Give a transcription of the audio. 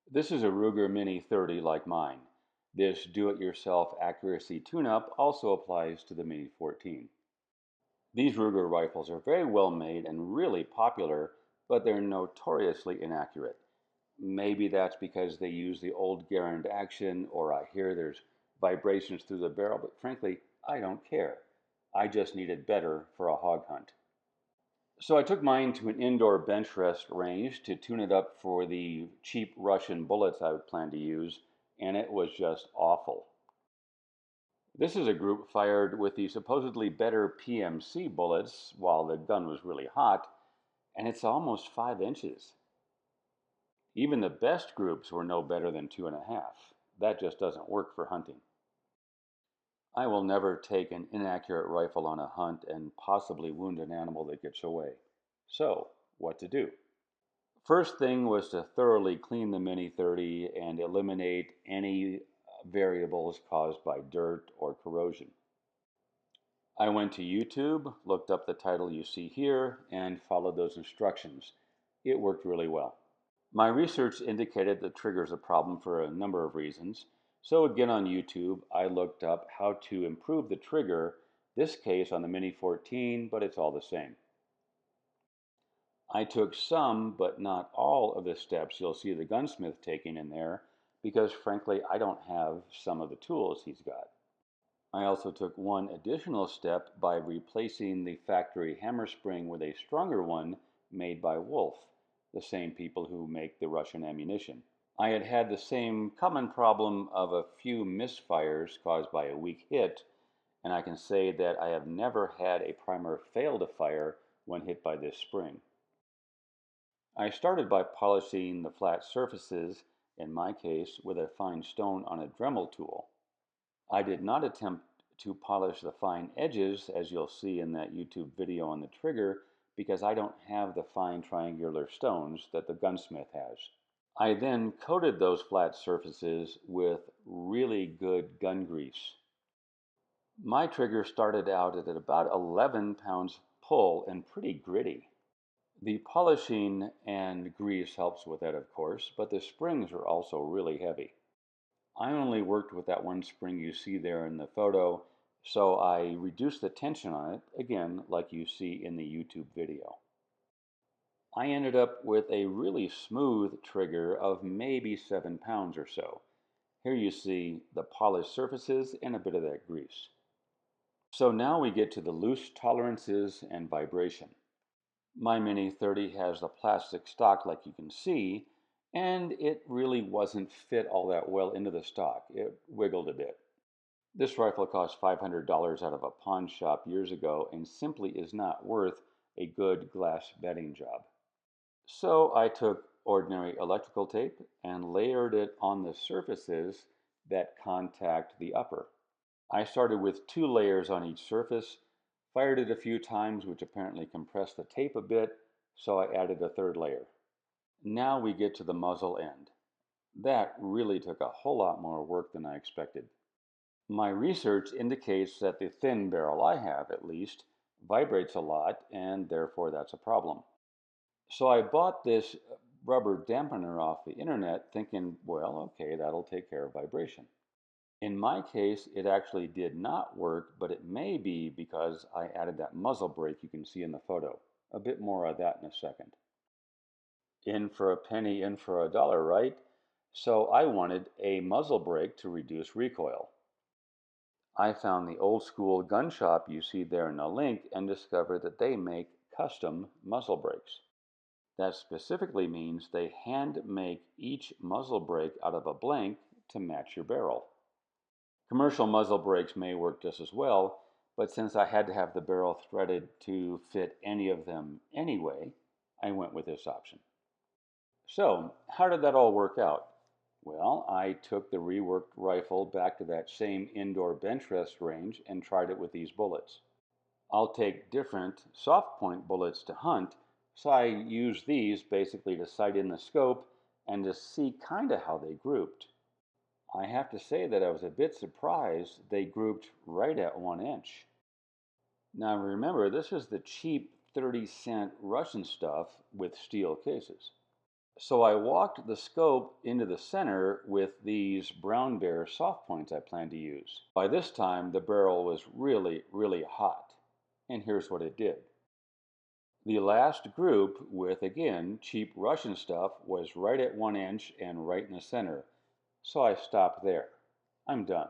This is a Ruger Mini 30 like mine. This do-it-yourself accuracy tune-up also applies to the Mini 14. These Ruger rifles are very well made and really popular, but they're notoriously inaccurate. Maybe that's because they use the old Garand action, or I hear there's vibrations through the barrel, but frankly, I don't care. I just need it better for a hog hunt. So I took mine to an indoor bench rest range to tune it up for the cheap Russian bullets I would plan to use, and it was just awful. This is a group fired with the supposedly better PMC bullets while the gun was really hot, and it's almost 5 inches. Even the best groups were no better than 2.5. That just doesn't work for hunting. I will never take an inaccurate rifle on a hunt and possibly wound an animal that gets away. So, what to do? First thing was to thoroughly clean the Mini 30 and eliminate any variables caused by dirt or corrosion. I went to YouTube, looked up the title you see here, and followed those instructions. It worked really well. My research indicated the trigger is a problem for a number of reasons. So again on YouTube, I looked up how to improve the trigger, this case on the Mini 14, but it's all the same. I took some, but not all of the steps you'll see the gunsmith taking in there, because frankly, I don't have some of the tools he's got. I also took one additional step by replacing the factory hammer spring with a stronger one made by Wolf, the same people who make the Russian ammunition. I had had the same common problem of a few misfires caused by a weak hit, and I can say that I have never had a primer fail to fire when hit by this spring. I started by polishing the flat surfaces, in my case, with a fine stone on a Dremel tool. I did not attempt to polish the fine edges, as you'll see in that YouTube video on the trigger, because I don't have the fine triangular stones that the gunsmith has. I then coated those flat surfaces with really good gun grease. My trigger started out at about 11 pounds pull and pretty gritty. The polishing and grease helps with that, of course, but the springs are also really heavy. I only worked with that one spring you see there in the photo, so I reduced the tension on it, again, like you see in the YouTube video. I ended up with a really smooth trigger of maybe 7 pounds or so. Here you see the polished surfaces and a bit of that grease. So now we get to the loose tolerances and vibration. My Mini 30 has the plastic stock like you can see, and it really wasn't fit all that well into the stock. It wiggled a bit. This rifle cost $500 out of a pawn shop years ago and simply is not worth a good glass bedding job. So I took ordinary electrical tape and layered it on the surfaces that contact the upper. I started with 2 layers on each surface, fired it a few times, which apparently compressed the tape a bit, so I added a third layer. Now we get to the muzzle end. That really took a whole lot more work than I expected. My research indicates that the thin barrel I have, at least, vibrates a lot, and therefore that's a problem. So I bought this rubber dampener off the internet thinking, well, okay, that'll take care of vibration. In my case, it actually did not work, but it may be because I added that muzzle brake you can see in the photo. A bit more of that in a second. In for a penny, in for a dollar, right? So I wanted a muzzle brake to reduce recoil. I found the old school gun shop you see there in the link and discovered that they make custom muzzle brakes. That specifically means they hand make each muzzle brake out of a blank to match your barrel. Commercial muzzle brakes may work just as well, but since I had to have the barrel threaded to fit any of them anyway, I went with this option. So, how did that all work out? Well, I took the reworked rifle back to that same indoor bench rest range and tried it with these bullets. I'll take different soft point bullets to hunt, so I use these basically to sight in the scope and to see kinda how they grouped. I have to say that I was a bit surprised they grouped right at 1 inch. Now remember, this is the cheap 30-cent Russian stuff with steel cases. So I walked the scope into the center with these Brown Bear soft points I plan to use. By this time, the barrel was really hot. And here's what it did. The last group with, again, cheap Russian stuff was right at 1 inch and right in the center. So I stopped there. I'm done.